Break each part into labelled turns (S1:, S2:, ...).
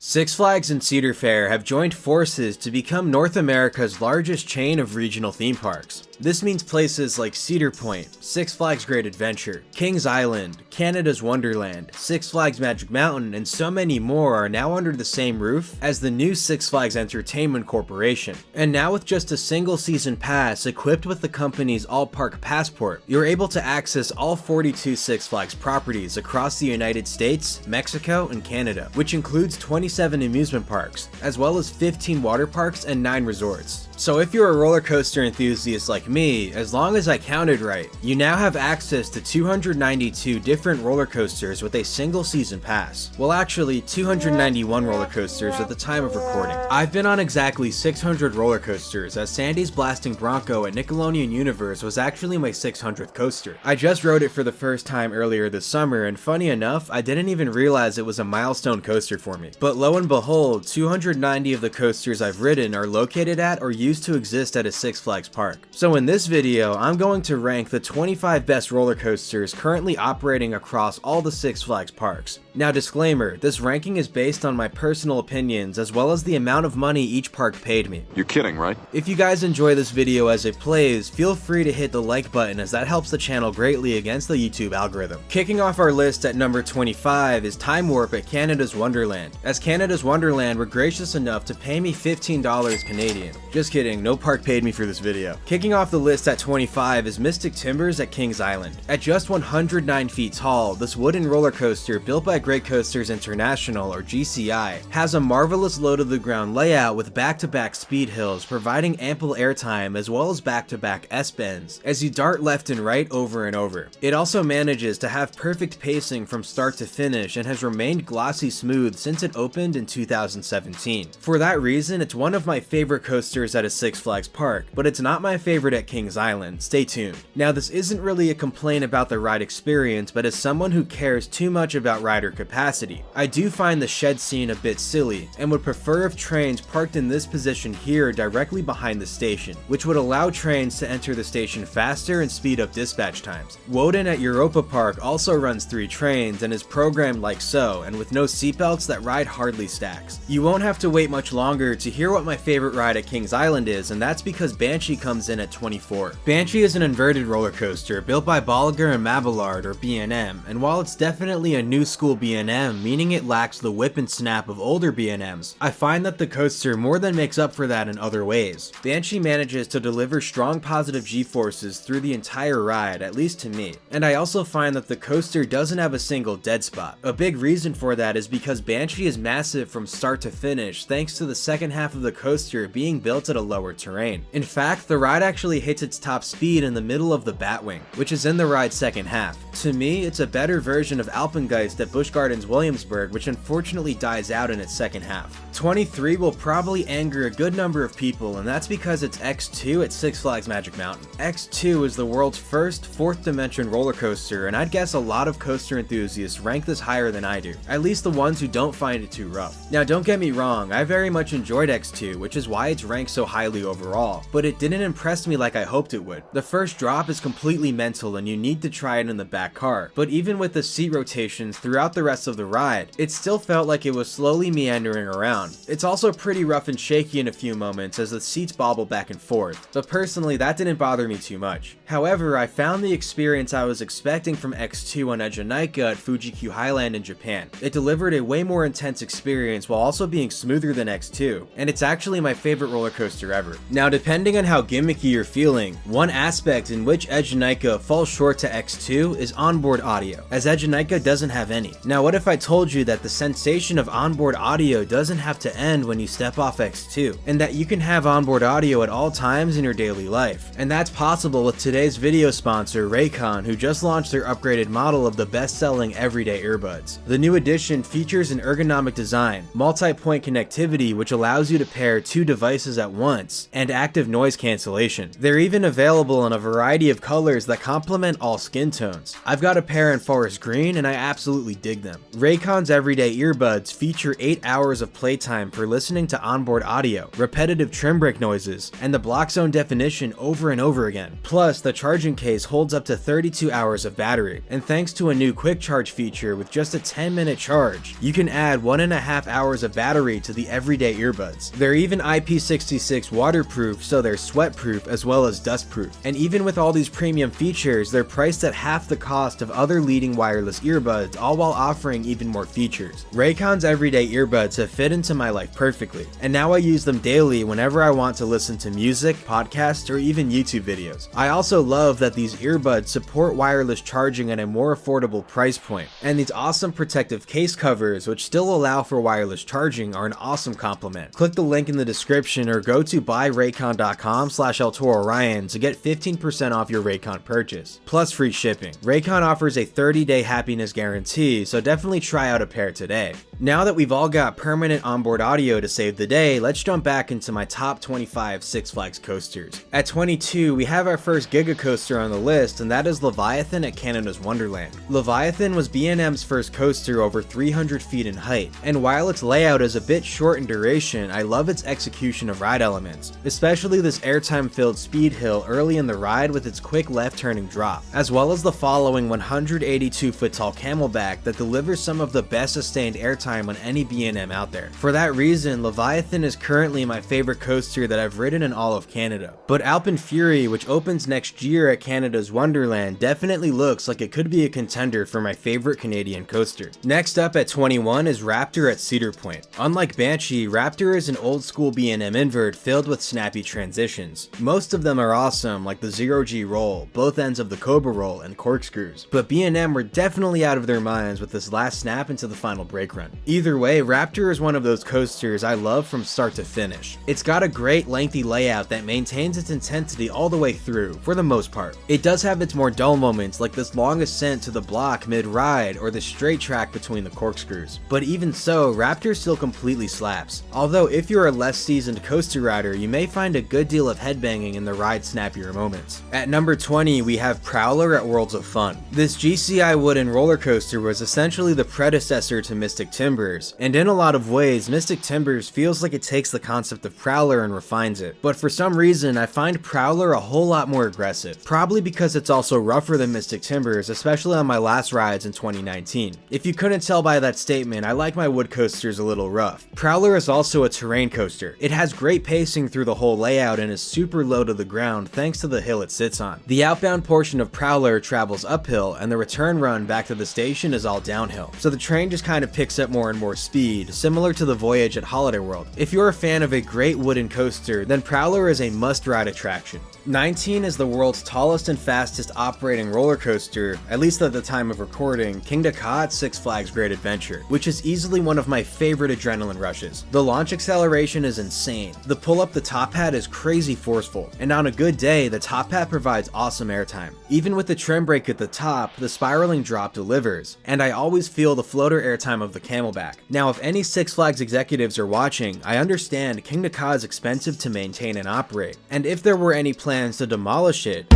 S1: Six Flags and Cedar Fair have joined forces to become North America's largest chain of regional theme parks. This means places like Cedar Point, Six Flags Great Adventure, Kings Island, Canada's Wonderland, Six Flags Magic Mountain, and so many more are now under the same roof as the new Six Flags Entertainment Corporation. And now with just a single season pass equipped with the company's all-park passport, you're able to access all 42 Six Flags properties across the United States, Mexico, and Canada, which includes 27 amusement parks, as well as 15 water parks and 9 resorts. So if you're a roller coaster enthusiast like me, as long as I counted right, you now have access to 292 different roller coasters with a single season pass. Well, actually 291 roller coasters at the time of recording. I've been on exactly 600 roller coasters, as Sandy's Blasting Bronco at Nickelodeon Universe was actually my 600th coaster. I just rode it for the first time earlier this summer, and funny enough, I didn't even realize it was a milestone coaster for me. But lo and behold, 290 of the coasters I've ridden are located at or used to exist at a Six Flags park. So in this video, I'm going to rank the 25 best roller coasters currently operating across all the Six Flags parks. Now disclaimer, this ranking is based on my personal opinions as well as the amount of money each park paid me.
S2: You're kidding, right?
S1: If you guys enjoy this video as it plays, feel free to hit the like button as that helps the channel greatly against the YouTube algorithm. Kicking off our list at number 25 is Time Warp at Canada's Wonderland, as Canada's Wonderland were gracious enough to pay me $15 Canadian. Just kidding, no park paid me for this video. Kicking off the list at 25 is Mystic Timbers at Kings Island. At just 109 feet tall, this wooden roller coaster built by Great Coasters International, or GCI, has a marvelous low-to-the-ground layout with back-to-back speed hills providing ample airtime as well as back-to-back S-bends as you dart left and right over and over. It also manages to have perfect pacing from start to finish and has remained glossy smooth since it opened in 2017. For that reason, it's one of my favorite coasters at a Six Flags park, but it's not my favorite at Kings Island. Stay tuned. Now, this isn't really a complaint about the ride experience, but as someone who cares too much about rider capacity, I do find the shed scene a bit silly and would prefer if trains parked in this position here directly behind the station, which would allow trains to enter the station faster and speed up dispatch times. Woden at Europa Park also runs 3 trains and is programmed like so, and with no seatbelts, that ride hardly stacks. You won't have to wait much longer to hear what my favorite ride at Kings Island is, and that's because Banshee comes in at 24. Banshee is an inverted roller coaster built by Bolliger and Mabillard, or B&M, and while it's definitely a new school B&M, meaning it lacks the whip and snap of older B&Ms, I find that the coaster more than makes up for that in other ways. Banshee manages to deliver strong positive G-forces through the entire ride, at least to me, and I also find that the coaster doesn't have a single dead spot. A big reason for that is because Banshee is massive from start to finish thanks to the second half of the coaster being built at a lower terrain. In fact, the ride actually hits its top speed in the middle of the Batwing, which is in the ride's second half. To me, it's a better version of Alpengeist at Busch Gardens Williamsburg, which unfortunately dies out in its second half. 23 will probably anger a good number of people, and that's because it's X2 at Six Flags Magic Mountain. X2 is the world's first fourth dimension roller coaster, and I'd guess a lot of coaster enthusiasts rank this higher than I do, at least the ones who don't find it too rough. Now don't get me wrong, I very much enjoyed X2, which is why it's ranked so highly overall, but it didn't impress me like I hoped it would. The first drop is completely mental and you need to try it in the back car, but even with the seat rotations throughout the rest of the ride, it still felt like it was slowly meandering around. It's also pretty rough and shaky in a few moments as the seats bobble back and forth, but personally that didn't bother me too much. However, I found the experience I was expecting from X2 on Ejinika at Fuji-Q Highland in Japan. It delivered a way more intense experience while also being smoother than X2, and it's actually my favorite roller coaster ever. Now depending on how gimmicky you're feeling, one aspect in which Ejinika falls short to X2 is onboard audio, as Ejinika doesn't have any. Now what if I told you that the sensation of onboard audio doesn't have to end when you step off X2, and that you can have onboard audio at all times in your daily life? And that's possible with today's video sponsor, Raycon, who just launched their upgraded model of the best-selling everyday earbuds. The new edition features an ergonomic design, multi-point connectivity which allows you to pair 2 devices at once, and active noise cancellation. They're even available in a variety of colors that complement all skin tones. I've got a pair in forest green and I absolutely dig them. Raycon's everyday earbuds feature 8 hours of playtime for listening to onboard audio, repetitive trim brake noises, and the block zone definition over and over again. Plus, the charging case holds up to 32 hours of battery, and thanks to a new quick charge feature with just a 10-minute charge, you can add 1.5 hours of battery to the everyday earbuds. They're even IP66 waterproof, so they're sweat-proof as well as dust-proof. And even with all these premium features, they're priced at half the cost of other leading wireless earbuds, all while offering even more features. Raycon's everyday earbuds have fit into my life perfectly, and now I use them daily whenever I want to listen to music, podcasts, or even YouTube videos. I also love that these earbuds support wireless charging at a more affordable price point, and these awesome protective case covers, which still allow for wireless charging, are an awesome compliment. Click the link in the description or go to buyraycon.com/ElToroRyan to get 15% off your Raycon purchase, plus free shipping. Raycon offers a 30-day happiness guarantee, so definitely try out a pair today. Now that we've all got permanent onboard audio to save the day, let's jump back into my top 25 Six Flags coasters. At 22, we have our first Giga coaster on the list, and that is Leviathan at Canada's Wonderland. Leviathan was B&M's first coaster over 300 feet in height, and while its layout is a bit short in duration, I love its execution of ride elements, especially this airtime-filled speed hill early in the ride with its quick left-turning drop, as well as the following 182-foot tall camelback that delivers some of the best sustained airtime on any B&M out there. For that reason, Leviathan is currently my favorite coaster that I've ridden in all of Canada. But Alpine Fury, which opens next year at Canada's Wonderland, definitely looks like it could be a contender for my favorite Canadian coaster. Next up at 21 is Raptor at Cedar Point. Unlike Banshee, Raptor is an old school B&M invert filled with snappy transitions. Most of them are awesome, like the 0G roll, both ends of the Cobra roll, and corkscrews. But B&M were definitely out of their minds with this last snap into the final brake run. Either way, Raptor is one of those coasters I love from start to finish. It's got a great lengthy layout that maintains its intensity all the way through, for the most part. It does have its more dull moments, like this long ascent to the block mid-ride or the straight track between the corkscrews. But even so, Raptor still completely slaps. Although if you're a less seasoned coaster rider, you may find a good deal of headbanging in the ride snappier moments. At number 20, we have Prowler at Worlds of Fun. This GCI wooden roller coaster was essentially the predecessor to Mystic Timbers, and in a lot of ways, Mystic Timbers feels like it takes the concept of Prowler and refines it. But for some reason, I find Prowler a whole lot more aggressive, probably because it's also rougher than Mystic Timbers, especially on my last rides in 2019. If you couldn't tell by that statement, I like my wood coasters a little rough. Prowler is also a terrain coaster. It has great pacing through the whole layout and is super low to the ground thanks to the hill it sits on. The outbound portion of Prowler travels uphill, and the return run back to the station is all downhill, so the train just kind of picks up more and more speed, similar to the Voyage at Holiday World. If you're a fan of a great wooden coaster, then Prowler is a must-ride attraction. 19 is the world's tallest and fastest operating roller coaster, at least at the time of recording, Kingda Ka at Six Flags Great Adventure, which is easily one of my favorite adrenaline rushes. The launch acceleration is insane, the pull up the top hat is crazy forceful, and on a good day, the top hat provides awesome airtime. Even with the trim brake at the top, the spiraling drop delivers, and I always feel the floater airtime of the camelback. Now, if any Six Flags executives are watching, I understand Kingda Ka is expensive to maintain and operate, and if there were any plans to demolish it,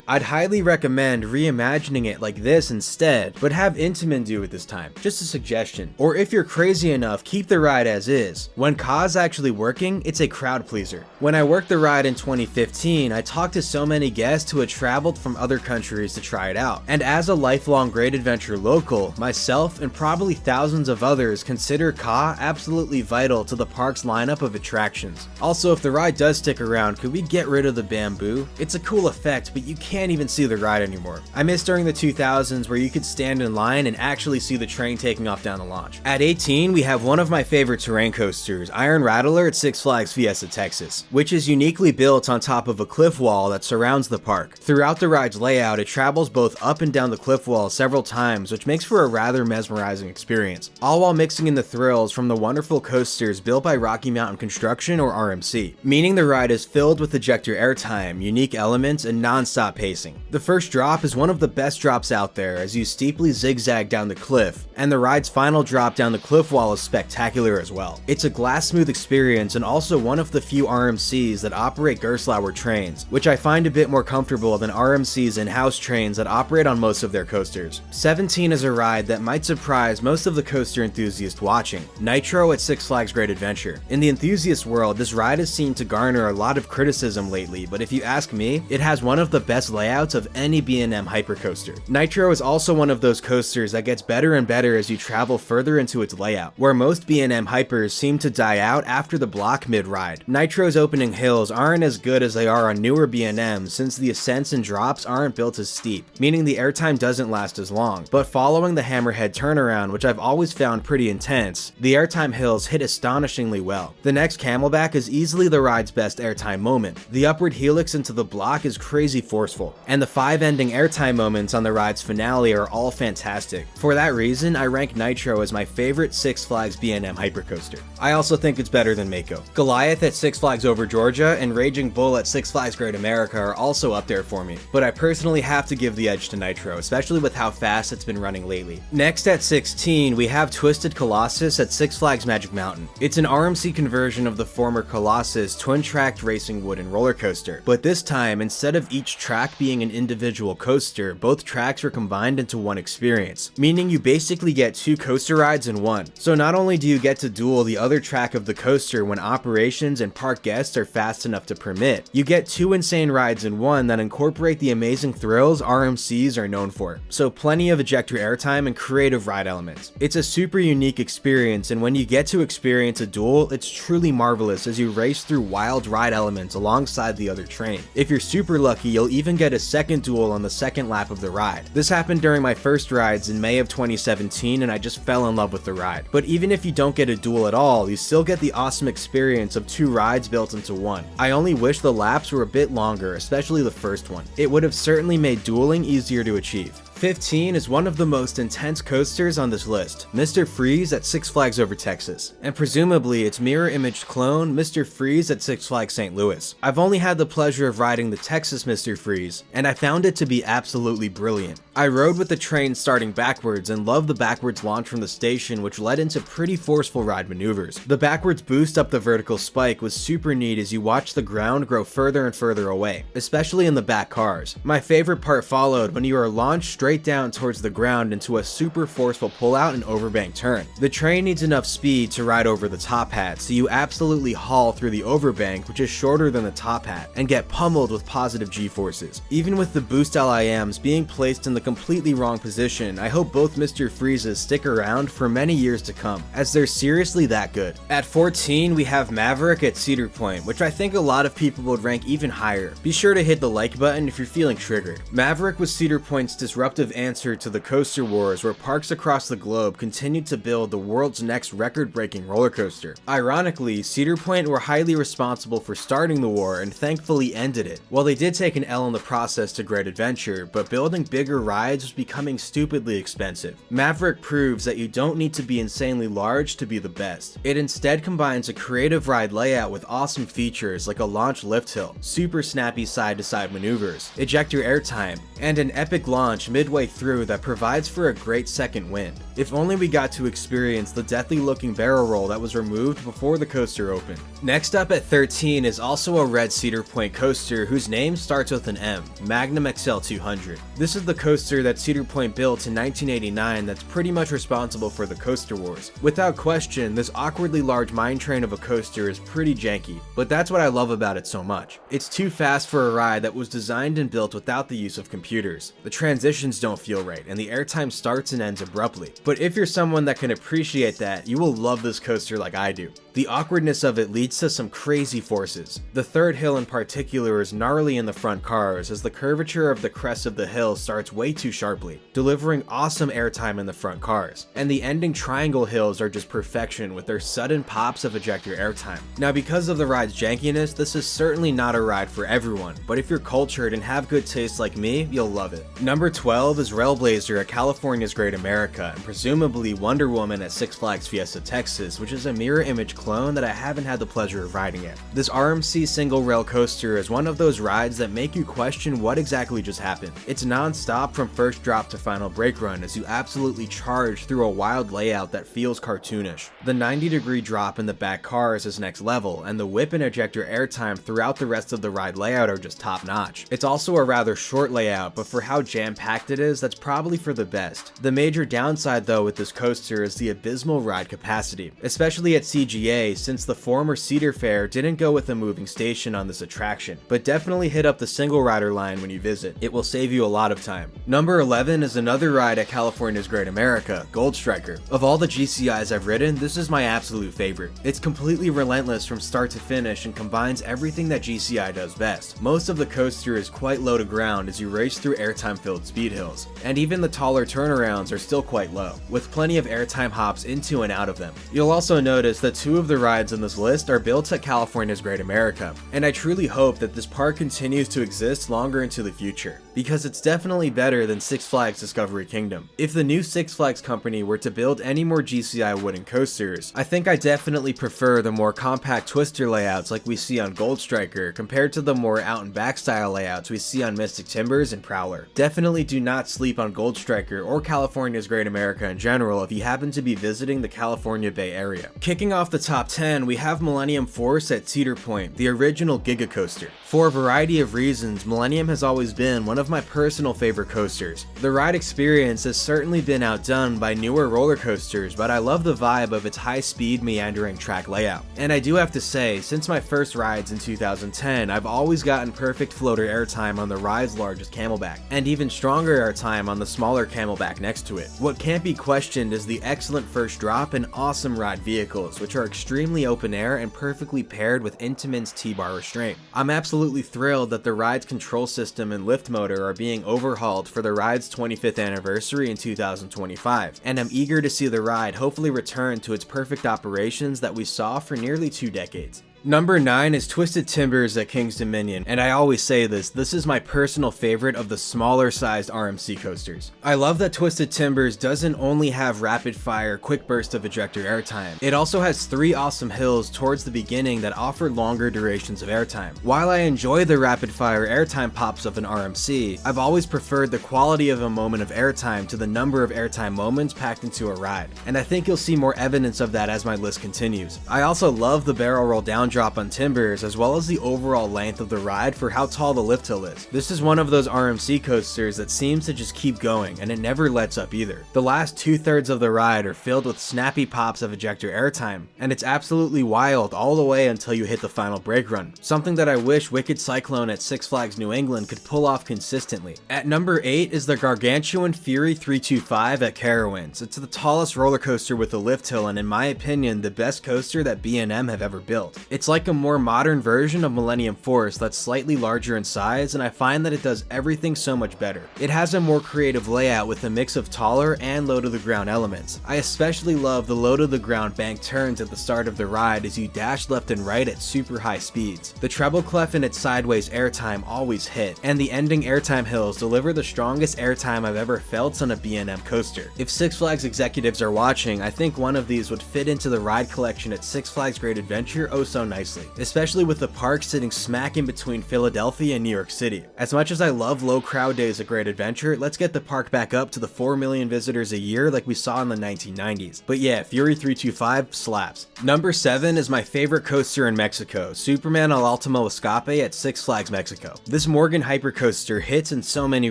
S1: I'd highly recommend reimagining it like this instead, but have Intamin do it this time. Just a suggestion. Or if you're crazy enough, keep the ride as is. When Ka's actually working, it's a crowd pleaser. When I worked the ride in 2015, I talked to so many guests who had traveled from other countries to try it out. And as a lifelong Great Adventure local, myself and probably thousands of others consider Ka absolutely vital to the park's lineup of attractions. Also, if the ride does stick around, could we get rid of the bamboo? It's a cool effect, but you can't even see the ride anymore. I miss during the 2000s where you could stand in line and actually see the train taking off down the launch. At 18, we have one of my favorite terrain coasters, Iron Rattler at Six Flags Fiesta Texas, which is uniquely built on top of a cliff wall that surrounds the park. Throughout the ride's layout, it travels both up and down the cliff wall several times, which makes for a rather mesmerizing experience, all while mixing in the thrills from the wonderful coasters built by Rocky Mountain Construction or RMC, meaning the ride is filled with ejector airtime, unique elements, and non-stop pacing. The first drop is one of the best drops out there as you steeply zigzag down the cliff, and the ride's final drop down the cliff wall is spectacular as well. It's a glass smooth experience and also one of the few RMCs that operate Gerstlauer trains, which I find a bit more comfortable than RMC's in-house trains that operate on most of their coasters. 17 is a ride that might surprise most of the coaster enthusiasts watching. Nitro at Six Flags Great Adventure. In the enthusiast world, this ride has seemed to garner a lot of criticism lately, but if you ask me, it has one of the best layouts of any B&M hypercoaster. Nitro is also one of those coasters that gets better and better as you travel further into its layout, where most B&M hypers seem to die out after the block mid-ride. Nitro's opening hills aren't as good as they are on newer B&Ms since the ascents and drops aren't built as steep, meaning the airtime doesn't last as long, but following the hammerhead turnaround, which I've always found pretty intense, the airtime hills hit astonishingly well. The next Camelback is easily the ride's best airtime moment. The upward helix into the block is crazy forceful, and the 5 ending airtime moments on the ride's finale are all fantastic. For that reason, I rank Nitro as my favorite Six Flags B&M hypercoaster. I also think it's better than Mako. Goliath at Six Flags Over Georgia and Raging Bull at Six Flags Great America are also up there for me, but I personally have to give the edge to Nitro, especially with how fast it's been running lately. Next at 16, we have Twisted Colossus at Six Flags Magic Mountain. It's an RMC conversion of the former Colossus twin-tracked racing wooden roller coaster, but this time, instead of each track being an individual coaster, both tracks are combined into one experience, meaning you basically get 2 coaster rides in one. So not only do you get to duel the other track of the coaster when operations and park guests are fast enough to permit, you get 2 insane rides in one that incorporate the amazing thrills RMCs are known for. So plenty of ejector airtime and creative ride elements. It's a super unique experience, and when you get to experience a duel, it's truly marvelous as you race through wild ride elements alongside the other train. If you're super lucky, you'll even get a second duel on the second lap of the ride. This happened during my first rides in May of 2017, and I just fell in love with the ride. But even if you don't get a duel at all, you still get the awesome experience of 2 rides built into one. I only wish the laps were a bit longer, especially the first one. It would have certainly made dueling easier to achieve. 15 is one of the most intense coasters on this list, Mr. Freeze at Six Flags Over Texas, and presumably its mirror-imaged clone, Mr. Freeze at Six Flags St. Louis. I've only had the pleasure of riding the Texas Mr. Freeze, and I found it to be absolutely brilliant. I rode with the train starting backwards and loved the backwards launch from the station, which led into pretty forceful ride maneuvers. The backwards boost up the vertical spike was super neat as you watch the ground grow further and further away, especially in the back cars. My favorite part followed when you are launched straight down towards the ground into a super forceful pullout and overbank turn. The train needs enough speed to ride over the top hat, so you absolutely haul through the overbank, which is shorter than the top hat, and get pummeled with positive G-forces. Even with the boost LIMs being placed in the completely wrong position, I hope both Mr. Freezes stick around for many years to come, as they're seriously that good. At 14, we have Maverick at Cedar Point, which I think a lot of people would rank even higher. Be sure to hit the like button if you're feeling triggered. Maverick was Cedar Point's disruptive answer to the coaster wars, where parks across the globe continued to build the world's next record-breaking roller coaster. Ironically, Cedar Point were highly responsible for starting the war and thankfully ended it. While they did take an L in the process to Great Adventure, but building bigger rides was becoming stupidly expensive. Maverick proves that you don't need to be insanely large to be the best. It instead combines a creative ride layout with awesome features like a launch lift hill, super snappy side-to-side maneuvers, ejector airtime, and an epic launch midway through that provides for a great second wind. If only we got to experience the deathly looking barrel roll that was removed before the coaster opened. Next up at 13 is also a red Cedar Point coaster whose name starts with an M, Magnum XL 200. This is the coaster that Cedar Point built in 1989 that's pretty much responsible for the coaster wars. Without question, this awkwardly large mine train of a coaster is pretty janky, but that's what I love about it so much. It's too fast for a ride that was designed and built without the use of computers. The transitions don't feel right, and the airtime starts and ends abruptly. But if you're someone that can appreciate that, you will love this coaster like I do. The awkwardness of it leads to some crazy forces. The third hill in particular is gnarly in the front cars, as the curvature of the crest of the hill starts way too sharply, delivering awesome airtime in the front cars. And the ending triangle hills are just perfection with their sudden pops of ejector airtime. Now, because of the ride's jankiness, this is certainly not a ride for everyone, but if you're cultured and have good taste like me, you'll love it. Number 12 12 is RailBlazer at California's Great America, and presumably Wonder Woman at Six Flags Fiesta Texas, which is a mirror image clone that I haven't had the pleasure of riding yet. This RMC single rail coaster is one of those rides that make you question what exactly just happened. It's non-stop from first drop to final brake run as you absolutely charge through a wild layout that feels cartoonish. The 90-degree drop in the back cars is next level, and the whip and ejector airtime throughout the rest of the ride layout are just top notch. It's also a rather short layout, but for how jam-packed it is, that's probably for the best. The major downside though with this coaster is the abysmal ride capacity, especially at CGA, since the former Cedar Fair didn't go with a moving station on this attraction, but definitely hit up the single rider line when you visit. It will save you a lot of time. Number 11 is another ride at California's Great America, Gold Striker. Of all the GCIs I've ridden, this is my absolute favorite. It's completely relentless from start to finish and combines everything that GCI does best. Most of the coaster is quite low to ground as you race through airtime-filled speed hills, and even the taller turnarounds are still quite low, with plenty of airtime hops into and out of them. You'll also notice that 2 of the rides in this list are built at California's Great America, and I truly hope that this park continues to exist longer into the future, because it's definitely better than Six Flags Discovery Kingdom. If the new Six Flags company were to build any more GCI wooden coasters, I think I definitely prefer the more compact twister layouts like we see on Gold Striker compared to the more out and back style layouts we see on Mystic Timbers and Prowler. Definitely do not sleep on Gold Striker or California's Great America in general if you happen to be visiting the California Bay Area. Kicking off the top 10, we have Millennium Force at Cedar Point, the original Giga Coaster. For a variety of reasons, Millennium has always been one of my personal favorite coasters. The ride experience has certainly been outdone by newer roller coasters, but I love the vibe of its high-speed meandering track layout. And I do have to say, since my first rides in 2010, I've always gotten perfect floater airtime on the ride's largest camelback, and even stronger airtime on the smaller camelback next to it. What can't be questioned is the excellent first drop and awesome ride vehicles, which are extremely open air and perfectly paired with Intamin's T-bar restraint. I'm absolutely thrilled that the ride's control system and lift motor are being overhauled for the ride's 25th anniversary in 2025, and I'm eager to see the ride hopefully return to its perfect operations that we saw for nearly 2 decades. Number 9 is Twisted Timbers at King's Dominion, and I always say this is my personal favorite of the smaller sized RMC coasters. I love that Twisted Timbers doesn't only have rapid fire quick burst of ejector airtime, it also has 3 awesome hills towards the beginning that offer longer durations of airtime. While I enjoy the rapid fire airtime pops of an RMC, I've always preferred the quality of a moment of airtime to the number of airtime moments packed into a ride, and I think you'll see more evidence of that as my list continues. I also love the barrel roll down drop on Timbers, as well as the overall length of the ride for how tall the lift hill is. This is one of those RMC coasters that seems to just keep going, and it never lets up either. The last 2/3 of the ride are filled with snappy pops of ejector airtime, and it's absolutely wild all the way until you hit the final brake run, something that I wish Wicked Cyclone at Six Flags New England could pull off consistently. At number 8 is the gargantuan Fury 325 at Carowinds. It's the tallest roller coaster with a lift hill, and in my opinion, the best coaster that B&M have ever built. It's like a more modern version of Millennium Force that's slightly larger in size, and I find that it does everything so much better. It has a more creative layout with a mix of taller and low to the ground elements. I especially love the low to the ground bank turns at the start of the ride as you dash left and right at super high speeds. The treble clef and its sideways airtime always hit, and the ending airtime hills deliver the strongest airtime I've ever felt on a B&M coaster. If Six Flags executives are watching, I think one of these would fit into the ride collection at Six Flags Great Adventure oh so nicely, especially with the park sitting smack in between Philadelphia and New York City. As much as I love low crowd days at Great Adventure, let's get the park back up to the 4 million visitors a year like we saw in the 1990s. But yeah, Fury 325 slaps. Number 7 is my favorite coaster in Mexico, Superman El Altimo Escape at Six Flags Mexico. This Morgan hypercoaster hits in so many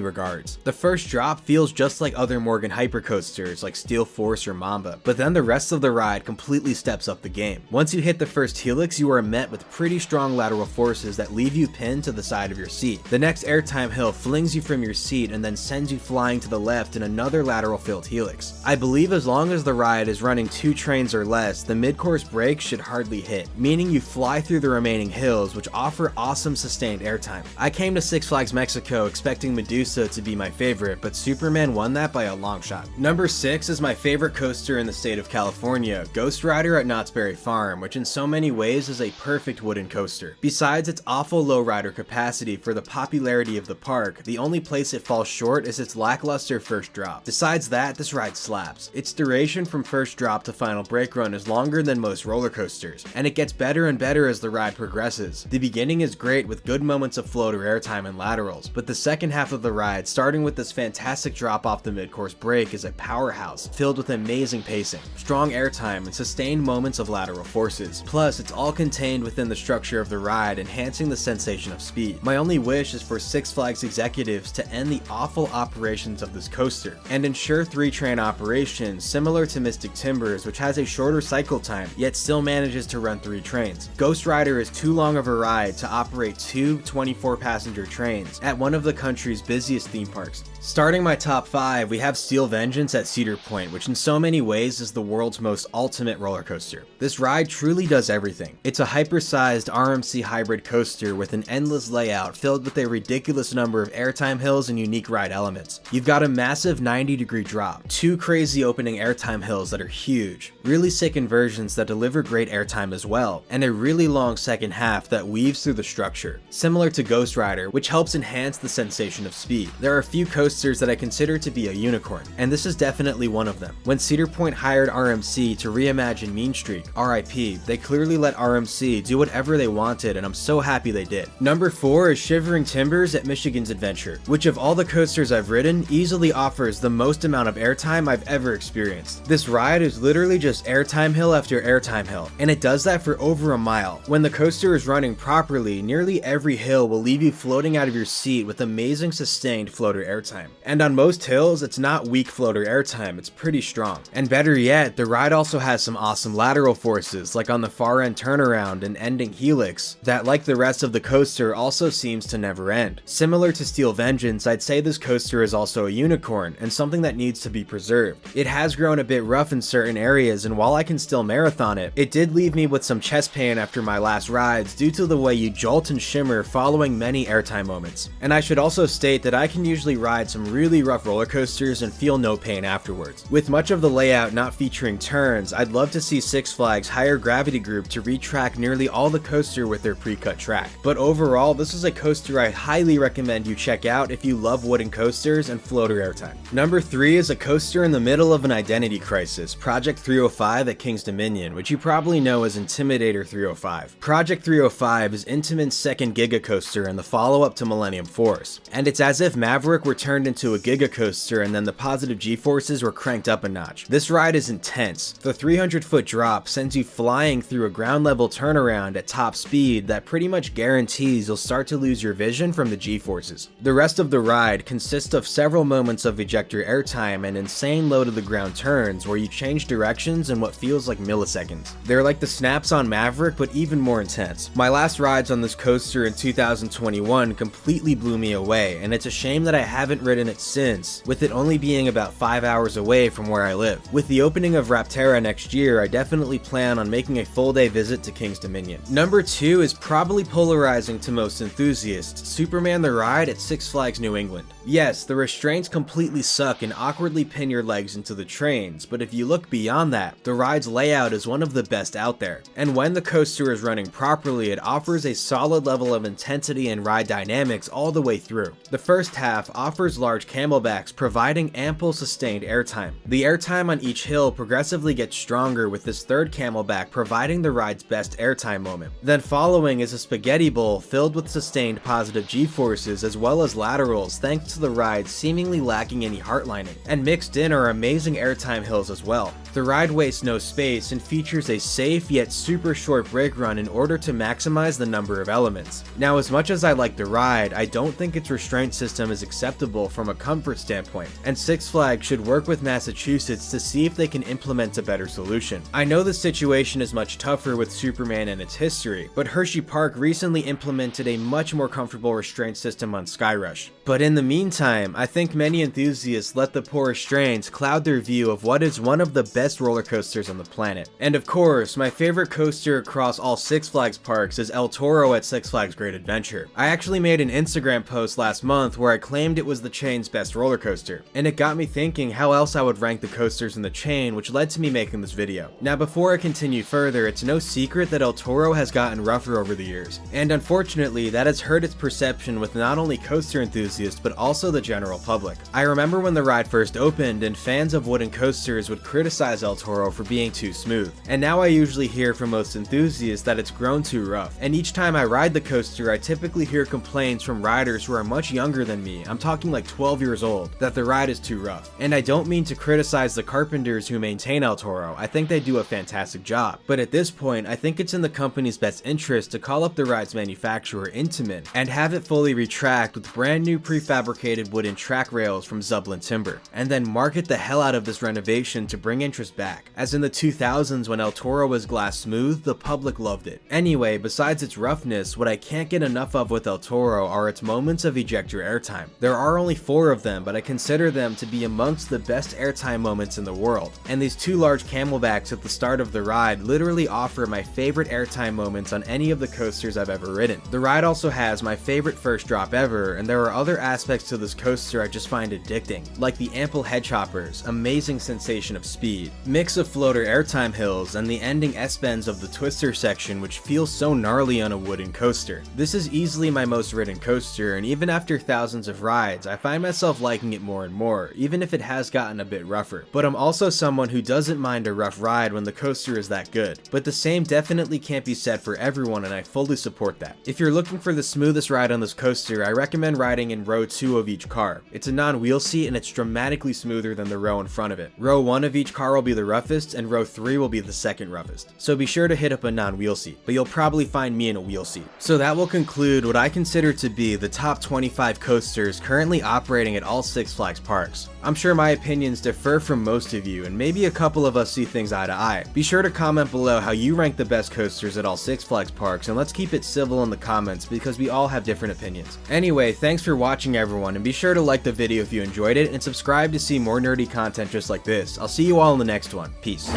S1: regards. The first drop feels just like other Morgan hypercoasters like Steel Force or Mamba, but then the rest of the ride completely steps up the game. Once you hit the first helix, you are met with pretty strong lateral forces that leave you pinned to the side of your seat. The next airtime hill flings you from your seat and then sends you flying to the left in another lateral filled helix. I believe as long as the ride is running 2 trains or less, the mid-course brakes should hardly hit, meaning you fly through the remaining hills, which offer awesome sustained airtime. I came to Six Flags Mexico expecting Medusa to be my favorite, but Superman won that by a long shot. Number 6 is my favorite coaster in the state of California, Ghost Rider at Knott's Berry Farm, which in so many ways is is a perfect wooden coaster. Besides its awful low rider capacity for the popularity of the park, the only place it falls short is its lackluster first drop. Besides that, this ride slaps. Its duration from first drop to final brake run is longer than most roller coasters, and it gets better and better as the ride progresses. The beginning is great with good moments of floater airtime and laterals, but the second half of the ride, starting with this fantastic drop off the mid-course brake, is a powerhouse, filled with amazing pacing, strong airtime, and sustained moments of lateral forces. Plus, it's all contained within the structure of the ride, enhancing the sensation of speed. My only wish is for Six Flags executives to end the awful operations of this coaster, and ensure 3-train operations similar to Mystic Timbers, which has a shorter cycle time, yet still manages to run 3 trains. Ghost Rider is too long of a ride to operate 2 24-passenger trains at one of the country's busiest theme parks. Starting my top 5, we have Steel Vengeance at Cedar Point, which in so many ways is the world's most ultimate roller coaster. This ride truly does everything. It's a hypersized RMC hybrid coaster with an endless layout filled with a ridiculous number of airtime hills and unique ride elements. You've got a massive 90-degree drop, 2 crazy opening airtime hills that are huge, really sick inversions that deliver great airtime as well, and a really long second half that weaves through the structure, similar to Ghost Rider, which helps enhance the sensation of speed. There are a few coasters that I consider to be a unicorn, and this is definitely one of them. When Cedar Point hired RMC to reimagine Mean Streak, RIP, they clearly let RMC do whatever they wanted, and I'm so happy they did. Number 4 is Shivering Timbers at Michigan's Adventure, which of all the coasters I've ridden, easily offers the most amount of airtime I've ever experienced. This ride is literally just airtime hill after airtime hill, and it does that for over a mile. When the coaster is running properly, nearly every hill will leave you floating out of your seat with amazing sustained floater airtime. And on most hills, it's not weak floater airtime, it's pretty strong. And better yet, the ride also has some awesome lateral forces, like on the far end turnaround and ending helix, that like the rest of the coaster also seems to never end. Similar to Steel Vengeance, I'd say this coaster is also a unicorn, and something that needs to be preserved. It has grown a bit rough in certain areas, and while I can still marathon it, it did leave me with some chest pain after my last rides due to the way you jolt and shimmer following many airtime moments. And I should also state that I can usually ride some really rough roller coasters and feel no pain afterwards. With much of the layout not featuring turns, I'd love to see Six Flags hire Gravity Group to retrack nearly all the coaster with their pre-cut track. But overall, this is a coaster I highly recommend you check out if you love wooden coasters and floater airtime. Number 3 is a coaster in the middle of an identity crisis, Project 305 at King's Dominion, which you probably know as Intimidator 305. Project 305 is Intamin's second Giga coaster and the follow-up to Millennium Force, and it's as if Maverick were turned into a Giga coaster and then the positive G-forces were cranked up a notch. This ride is intense. The 300-foot drop sends you flying through a ground-level turnaround at top speed that pretty much guarantees you'll start to lose your vision from the G-forces. The rest of the ride consists of several moments of ejector airtime and insane low-to-the-ground turns where you change directions in what feels like milliseconds. They're like the snaps on Maverick, but even more intense. My last rides on this coaster in 2021 completely blew me away, and it's a shame that I haven't ridden it since, with it only being about 5 hours away from where I live. With the opening of Rapterra next year, I definitely plan on making a full-day visit to King's Dominion. Number 2 is probably polarizing to most enthusiasts, Superman the Ride at Six Flags New England. Yes, the restraints completely suck and awkwardly pin your legs into the trains, but if you look beyond that, the ride's layout is one of the best out there. And when the coaster is running properly, it offers a solid level of intensity and ride dynamics all the way through. The first half offers large camelbacks, providing ample sustained airtime. The airtime on each hill progressively gets stronger, with this third camelback providing the ride's best airtime moment. Then following is a spaghetti bowl filled with sustained positive G-forces as well as laterals, thanks to the ride seemingly lacking any heartlining. And mixed in are amazing airtime hills as well. The ride wastes no space and features a safe yet super short brake run in order to maximize the number of elements. Now, as much as I like the ride, I don't think its restraint system is acceptable from a comfort standpoint, and Six Flags should work with Massachusetts to see if they can implement a better solution. I know the situation is much tougher with Superman and its history, but Hershey Park recently implemented a much more comfortable restraint system on Skyrush. But in the meantime, I think many enthusiasts let the poor restraints cloud their view of what is one of the best roller coasters on the planet. And of course, my favorite coaster across all Six Flags parks is El Toro at Six Flags Great Adventure. I actually made an Instagram post last month where I claimed it was the chain's best roller coaster, and it got me thinking how else I would rank the coasters in the chain, which led to me making this video. Now before I continue further, it's no secret that El Toro has gotten rougher over the years, and unfortunately that has hurt its perception with not only coaster enthusiasts but also the general public. I remember when the ride first opened and fans of wooden coasters would criticize El Toro for being too smooth, and now I usually hear from most enthusiasts that it's grown too rough, and each time I ride the coaster I typically hear complaints from riders who are much younger than me, I'm talking like 12 years old, that the ride is too rough. And I don't mean to criticize the carpenters who maintain El Toro, I think they do a fantastic job, but at this point I think it's in the company's best interest to call up the ride's manufacturer Intamin and have it fully retract with brand new prefabricated wooden track rails from Shivering Timber, and then market the hell out of this renovation to bring interest back, as in the 2000s when El Toro was glass smooth, the public loved it. Anyway, besides its roughness, what I can't get enough of with El Toro are its moments of ejector airtime. There are only 4 of them, but I consider them to be amongst the best airtime moments in the world, and these 2 large camelbacks at the start of the ride literally offer my favorite airtime moments on any of the coasters I've ever ridden. The ride also has my favorite first drop ever, and there are other aspects to this coaster I just find addicting, like the ample head choppers, amazing sensation of speed, mix of floater airtime hills, and the ending S-bends of the twister section which feels so gnarly on a wooden coaster. This is easily my most ridden coaster, and even after thousands of rides, I find myself liking it more and more, even if it has gotten a bit rougher. But I'm also someone who doesn't mind a rough ride when the coaster is that good. But the same definitely can't be said for everyone, and I fully support that. If you're looking for the smoothest ride on this coaster, I recommend riding in row 2 of each car. It's a non-wheel seat and it's dramatically smoother than the row in front of it. Row 1 of each car will be the roughest, and row 3 will be the second roughest. So be sure to hit up a non-wheel seat, but you'll probably find me in a wheel seat. So that will conclude what I consider to be the top 25 coasters currently operating at all Six Flags parks. I'm sure my opinions differ from most of you, and maybe a couple of us see things eye to eye. Be sure to comment below how you rank the best coasters at all Six Flags parks, and let's keep it civil in the comments because we all have different opinions. Anyway, thanks for watching everyone, and be sure to like the video if you enjoyed it, and subscribe to see more nerdy content just like this. I'll see you all in the next one. Peace.